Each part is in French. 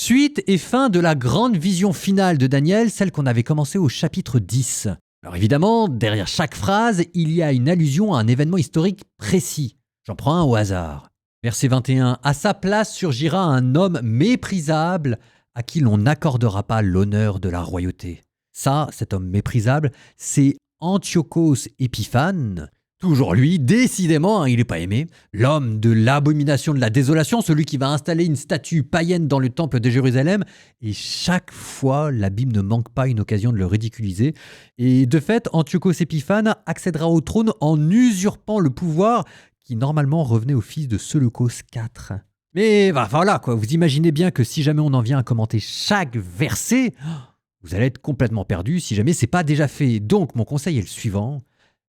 Suite et fin de la grande vision finale de Daniel, celle qu'on avait commencé au chapitre 10. Alors évidemment, derrière chaque phrase, il y a une allusion à un événement historique précis. J'en prends un au hasard. Verset 21. « À sa place surgira un homme méprisable à qui l'on n'accordera pas l'honneur de la royauté. » Ça, cet homme méprisable, c'est Antiochos Épiphane. Toujours lui, décidément, il n'est pas aimé. L'homme de l'abomination de la désolation, celui qui va installer une statue païenne dans le temple de Jérusalem. Et chaque fois, la Bible ne manque pas une occasion de le ridiculiser. Et de fait, Antiochos Épiphane accédera au trône en usurpant le pouvoir qui normalement revenait au fils de Séleucos IV. Mais voilà, quoi. Vous imaginez bien que si jamais on en vient à commenter chaque verset, vous allez être complètement perdu si jamais c'est pas déjà fait. Donc, mon conseil est le suivant.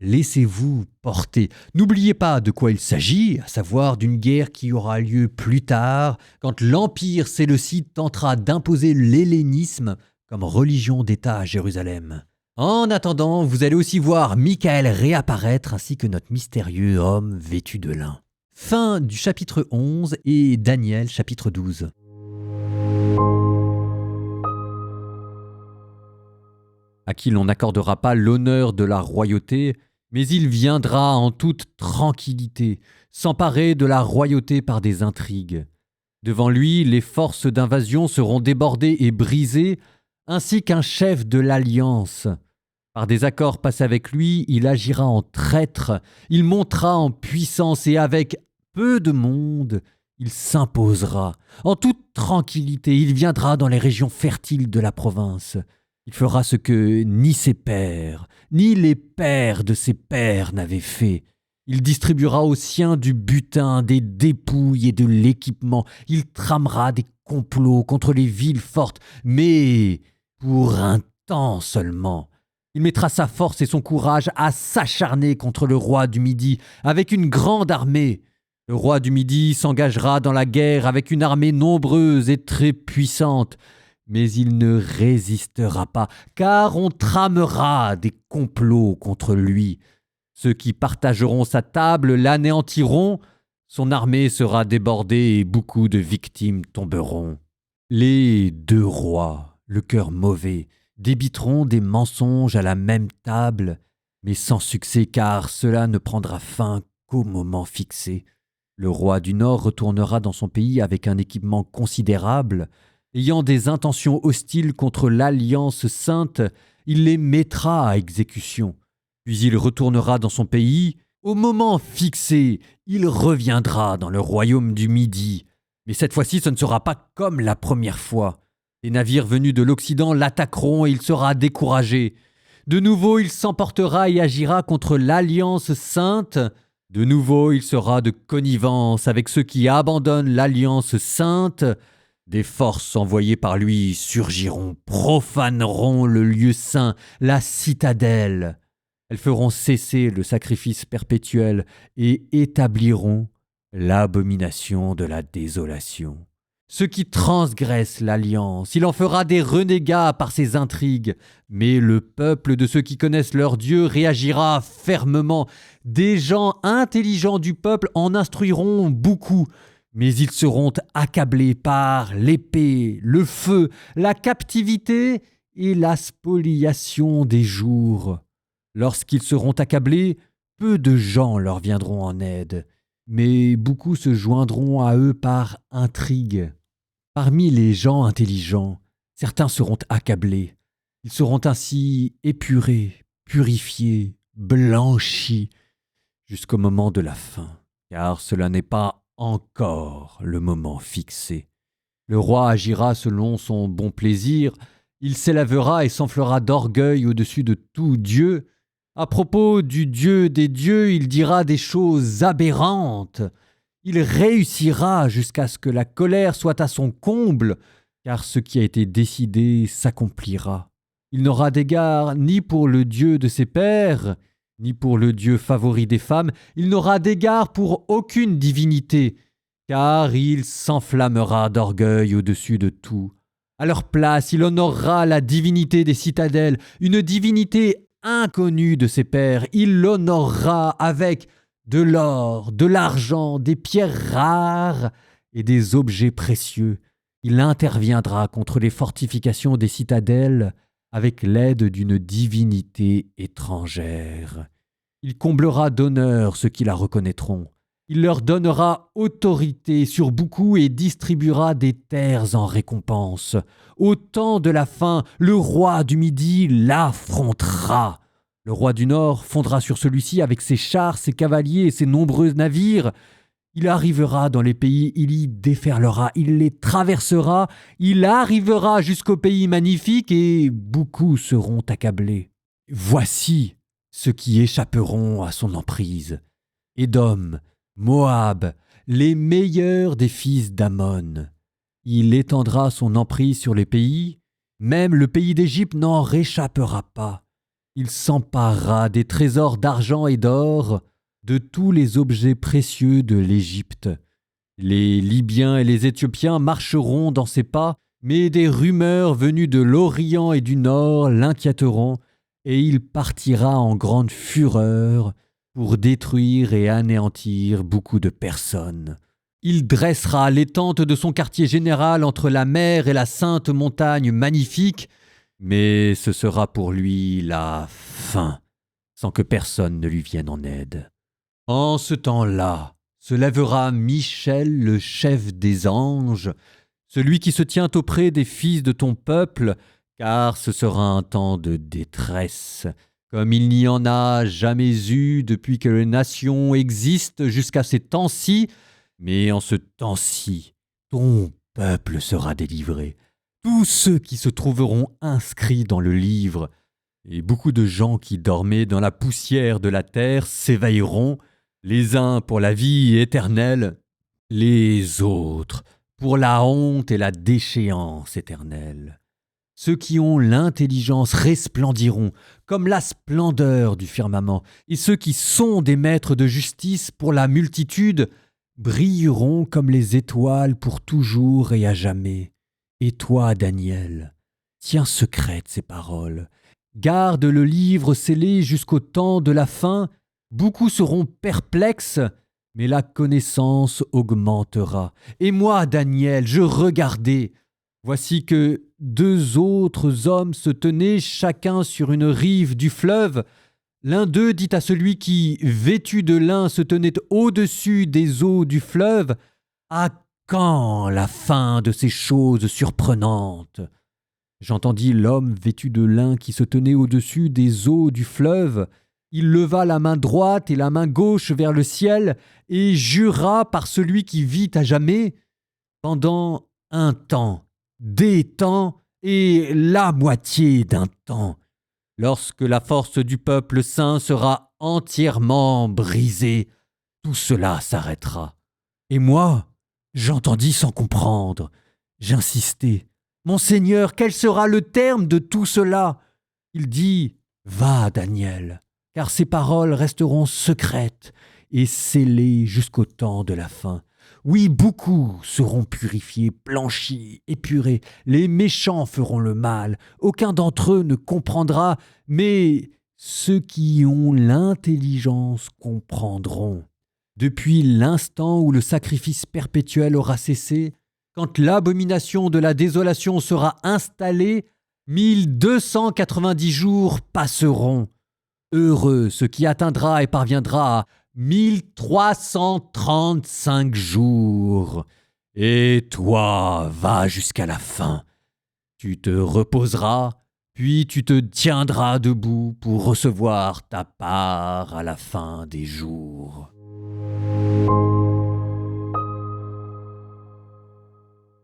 Laissez-vous porter. N'oubliez pas de quoi il s'agit, à savoir d'une guerre qui aura lieu plus tard, quand l'Empire séleucide tentera d'imposer l'hellénisme comme religion d'État à Jérusalem. En attendant, vous allez aussi voir Michael réapparaître ainsi que notre mystérieux homme vêtu de lin. Fin du chapitre 11 et Daniel chapitre 12. À qui l'on n'accordera pas l'honneur de la royauté, mais il viendra en toute tranquillité, s'emparer de la royauté par des intrigues. Devant lui, les forces d'invasion seront débordées et brisées, ainsi qu'un chef de l'alliance. Par des accords passés avec lui, il agira en traître, il montera en puissance et avec peu de monde, il s'imposera. En toute tranquillité, il viendra dans les régions fertiles de la province. Il fera ce que ni ses pères, ni les pères de ses pères n'avaient fait. Il distribuera aux siens du butin, des dépouilles et de l'équipement. Il tramera des complots contre les villes fortes, mais pour un temps seulement. Il mettra sa force et son courage à s'acharner contre le roi du Midi avec une grande armée. Le roi du Midi s'engagera dans la guerre avec une armée nombreuse et très puissante. Mais il ne résistera pas, car on tramera des complots contre lui. Ceux qui partageront sa table l'anéantiront, son armée sera débordée et beaucoup de victimes tomberont. Les deux rois, le cœur mauvais, débiteront des mensonges à la même table, mais sans succès, car cela ne prendra fin qu'au moment fixé. Le roi du Nord retournera dans son pays avec un équipement considérable. Ayant des intentions hostiles contre l'Alliance sainte, il les mettra à exécution. Puis il retournera dans son pays. Au moment fixé, il reviendra dans le royaume du Midi. Mais cette fois-ci, ce ne sera pas comme la première fois. Les navires venus de l'Occident l'attaqueront et il sera découragé. De nouveau, il s'emportera et agira contre l'Alliance sainte. De nouveau, il sera de connivence avec ceux qui abandonnent l'Alliance sainte. Des forces envoyées par lui surgiront, profaneront le lieu saint, la citadelle. Elles feront cesser le sacrifice perpétuel et établiront l'abomination de la désolation. Ceux qui transgressent l'alliance, il en fera des renégats par ses intrigues. Mais le peuple de ceux qui connaissent leur Dieu réagira fermement. Des gens intelligents du peuple en instruiront beaucoup. Mais ils seront accablés par l'épée, le feu, la captivité et la spoliation des jours. Lorsqu'ils seront accablés, peu de gens leur viendront en aide, mais beaucoup se joindront à eux par intrigue. Parmi les gens intelligents, certains seront accablés. Ils seront ainsi épurés, purifiés, blanchis, jusqu'au moment de la fin, car cela n'est pas encore le moment fixé. Le roi agira selon son bon plaisir, il s'élèvera et s'enflera d'orgueil au-dessus de tout Dieu. À propos du Dieu des dieux, il dira des choses aberrantes. Il réussira jusqu'à ce que la colère soit à son comble, car ce qui a été décidé s'accomplira. Il n'aura d'égard ni pour le Dieu de ses pères, ni pour le Dieu favori des femmes, il n'aura d'égard pour aucune divinité, car il s'enflammera d'orgueil au-dessus de tout. À leur place, il honorera la divinité des citadelles, une divinité inconnue de ses pères. Il l'honorera avec de l'or, de l'argent, des pierres rares et des objets précieux. Il interviendra contre les fortifications des citadelles avec l'aide d'une divinité étrangère. Il comblera d'honneur ceux qui la reconnaîtront. Il leur donnera autorité sur beaucoup et distribuera des terres en récompense. Au temps de la fin, le roi du Midi l'affrontera. Le roi du Nord fondera sur celui-ci avec ses chars, ses cavaliers et ses nombreux navires. Il arrivera dans les pays, il y déferlera, il les traversera, il arrivera jusqu'au pays magnifique et beaucoup seront accablés. Voici ceux qui échapperont à son emprise. Édom, Moab, les meilleurs des fils d'Ammon. Il étendra son emprise sur les pays, même le pays d'Égypte n'en réchappera pas. Il s'emparera des trésors d'argent et d'or, de tous les objets précieux de l'Égypte. Les Libyens et les Éthiopiens marcheront dans ses pas, mais des rumeurs venues de l'Orient et du Nord l'inquiéteront, et il partira en grande fureur pour détruire et anéantir beaucoup de personnes. Il dressera les tentes de son quartier général entre la mer et la sainte montagne magnifique, mais ce sera pour lui la fin, sans que personne ne lui vienne en aide. En ce temps-là, se lèvera Michel, le chef des anges, celui qui se tient auprès des fils de ton peuple, car ce sera un temps de détresse, comme il n'y en a jamais eu depuis que les nations existent jusqu'à ces temps-ci, mais en ce temps-ci, ton peuple sera délivré. Tous ceux qui se trouveront inscrits dans le livre, et beaucoup de gens qui dormaient dans la poussière de la terre s'éveilleront, les uns pour la vie éternelle, les autres pour la honte et la déchéance éternelle. Ceux qui ont l'intelligence resplendiront comme la splendeur du firmament, et ceux qui sont des maîtres de justice pour la multitude brilleront comme les étoiles pour toujours et à jamais. Et toi, Daniel, tiens secrète ces paroles. Garde le livre scellé jusqu'au temps de la fin. Beaucoup seront perplexes, mais la connaissance augmentera. Et moi, Daniel, je regardais. Voici que 2 autres hommes se tenaient chacun sur une rive du fleuve. L'un d'eux dit à celui qui, vêtu de lin, se tenait au-dessus des eaux du fleuve, « À quand la fin de ces choses surprenantes ?» J'entendis l'homme vêtu de lin qui se tenait au-dessus des eaux du fleuve. Il leva la main droite et la main gauche vers le ciel et jura par celui qui vit à jamais, pendant un temps, des temps et la moitié d'un temps, lorsque la force du peuple saint sera entièrement brisée, tout cela s'arrêtera. Et moi, j'entendis sans comprendre. J'insistai. « Mon Seigneur, quel sera le terme de tout cela ?» Il dit, « Va, Daniel, car ces paroles resteront secrètes et scellées jusqu'au temps de la fin. Oui, beaucoup seront purifiés, blanchis, épurés. Les méchants feront le mal. Aucun d'entre eux ne comprendra, mais ceux qui ont l'intelligence comprendront. Depuis l'instant où le sacrifice perpétuel aura cessé, quand l'abomination de la désolation sera installée, 1290 jours passeront. Heureux ce qui atteindra et parviendra à 1335 jours. Et toi, va jusqu'à la fin. Tu te reposeras, puis tu te tiendras debout pour recevoir ta part à la fin des jours.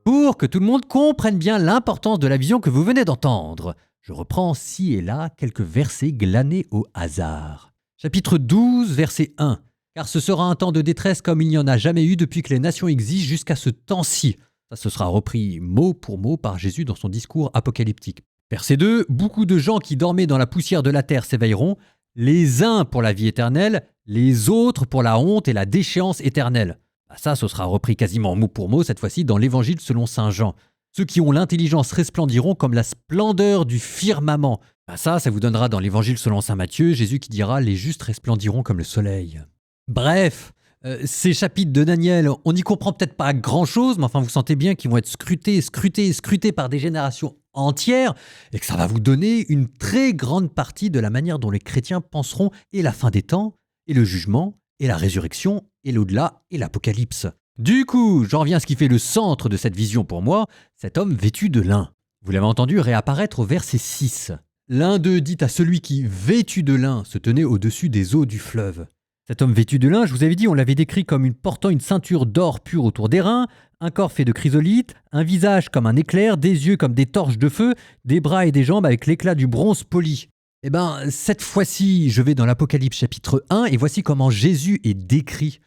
Pour que tout le monde comprenne bien l'importance de la vision que vous venez d'entendre, je reprends ci et là quelques versets glanés au hasard. Chapitre 12, verset 1. « Car ce sera un temps de détresse comme il n'y en a jamais eu depuis que les nations existent jusqu'à ce temps-ci. » Ça, ce sera repris mot pour mot par Jésus dans son discours apocalyptique. Verset 2. « Beaucoup de gens qui dormaient dans la poussière de la terre s'éveilleront, les uns pour la vie éternelle, les autres pour la honte et la déchéance éternelle. » Ça, ce sera repris quasiment mot pour mot, cette fois-ci, dans l'Évangile selon saint Jean. « Ceux qui ont l'intelligence resplendiront comme la splendeur du firmament. » Ça vous donnera dans l'Évangile selon saint Matthieu, Jésus qui dira « Les justes resplendiront comme le soleil. » Bref, Ces chapitres de Daniel, on n'y comprend peut-être pas grand-chose, mais enfin vous sentez bien qu'ils vont être scrutés par des générations entières, et que ça va vous donner une très grande partie de la manière dont les chrétiens penseront et la fin des temps, et le jugement, et la résurrection, et l'au-delà, et l'Apocalypse. Du coup, j'en reviens à ce qui fait le centre de cette vision pour moi, cet homme vêtu de lin. Vous l'avez entendu réapparaître au verset 6. L'un d'eux dit à celui qui, vêtu de lin, se tenait au-dessus des eaux du fleuve. Cet homme vêtu de lin, je vous avais dit, on l'avait décrit comme portant une ceinture d'or pur autour des reins, un corps fait de chrysolite, un visage comme un éclair, des yeux comme des torches de feu, des bras et des jambes avec l'éclat du bronze poli. Eh bien, cette fois-ci, je vais dans l'Apocalypse chapitre 1 et voici comment Jésus est décrit.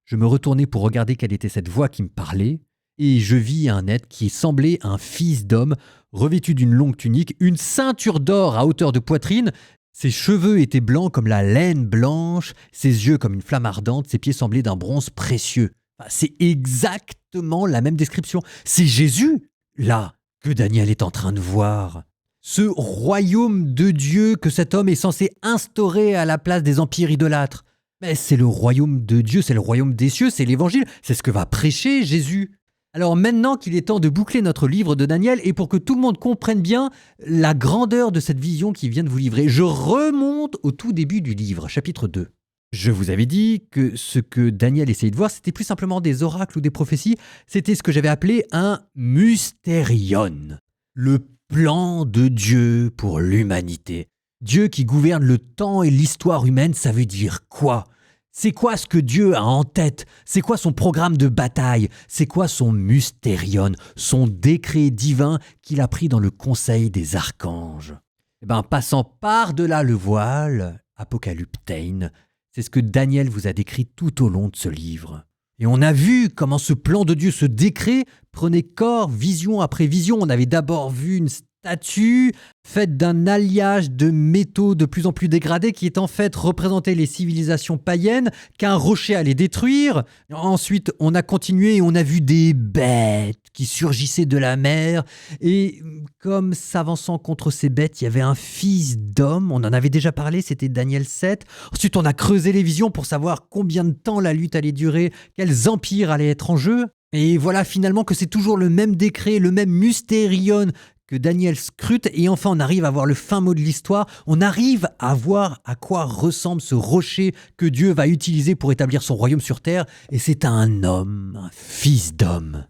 Je me retournai pour regarder quelle était cette voix qui me parlait, et je vis un être qui semblait un fils d'homme, revêtu d'une longue tunique, une ceinture d'or à hauteur de poitrine. Ses cheveux étaient blancs comme la laine blanche, ses yeux comme une flamme ardente, ses pieds semblaient d'un bronze précieux. C'est exactement la même description. C'est Jésus, là, que Daniel est en train de voir. Ce royaume de Dieu que cet homme est censé instaurer à la place des empires idolâtres. Mais c'est le royaume de Dieu, c'est le royaume des cieux, c'est l'évangile, c'est ce que va prêcher Jésus. Alors maintenant qu'il est temps de boucler notre livre de Daniel et pour que tout le monde comprenne bien la grandeur de cette vision qu'il vient de vous livrer, je remonte au tout début du livre, chapitre 2. Je vous avais dit que ce que Daniel essayait de voir, c'était plus simplement des oracles ou des prophéties, c'était ce que j'avais appelé un mystérion, le plan de Dieu pour l'humanité. Dieu qui gouverne le temps et l'histoire humaine, ça veut dire quoi ? C'est quoi ce que Dieu a en tête? C'est quoi son programme de bataille? C'est quoi son mystérion, son décret divin qu'il a pris dans le conseil des archanges? Eh bien, passant par-delà le voile, apocalyptein, c'est ce que Daniel vous a décrit tout au long de ce livre. Et on a vu comment ce plan de Dieu, ce décret, prenait corps, vision après vision. On avait d'abord vu une statue faite d'un alliage de métaux de plus en plus dégradés qui est en fait représentait les civilisations païennes, qu'un rocher allait détruire. Ensuite, on a continué et on a vu des bêtes qui surgissaient de la mer. Et comme s'avançant contre ces bêtes, il y avait un fils d'homme. On en avait déjà parlé, c'était Daniel 7. Ensuite, on a creusé les visions pour savoir combien de temps la lutte allait durer, quels empires allaient être en jeu. Et voilà finalement que c'est toujours le même décret, le même mystérion que Daniel scrute, et enfin on arrive à voir le fin mot de l'histoire, on arrive à voir à quoi ressemble ce rocher que Dieu va utiliser pour établir son royaume sur terre, et c'est un homme, un fils d'homme.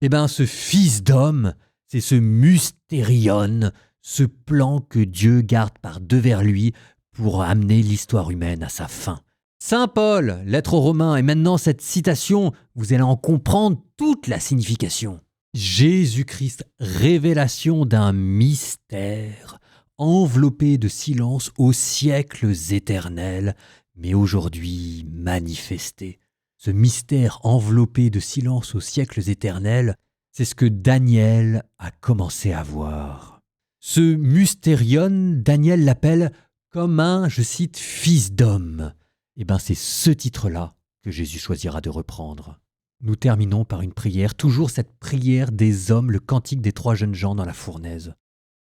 Eh bien ce fils d'homme, c'est ce mystérion, ce plan que Dieu garde par devers lui pour amener l'histoire humaine à sa fin. Saint Paul, lettre aux Romains, et maintenant cette citation, vous allez en comprendre toute la signification. Jésus-Christ, révélation d'un mystère, enveloppé de silence aux siècles éternels, mais aujourd'hui manifesté. Ce mystère enveloppé de silence aux siècles éternels, c'est ce que Daniel a commencé à voir. Ce mystérion, Daniel l'appelle comme un, je cite, fils d'homme. Eh bien, c'est ce titre-là que Jésus choisira de reprendre. Nous terminons par une prière, toujours cette prière des hommes, le cantique des 3 jeunes gens dans la fournaise.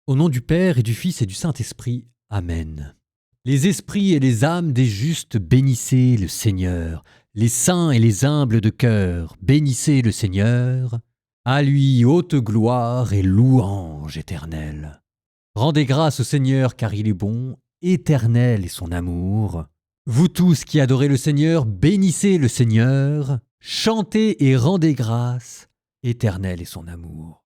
Au nom du Père et du Fils et du Saint-Esprit, Amen. Les esprits et les âmes des justes, bénissez le Seigneur. Les saints et les humbles de cœur, bénissez le Seigneur. À lui haute gloire et louange éternelle. Rendez grâce au Seigneur car il est bon, éternel est son amour. Vous tous qui adorez le Seigneur, bénissez le Seigneur. Chantez et rendez grâce, éternel est son amour.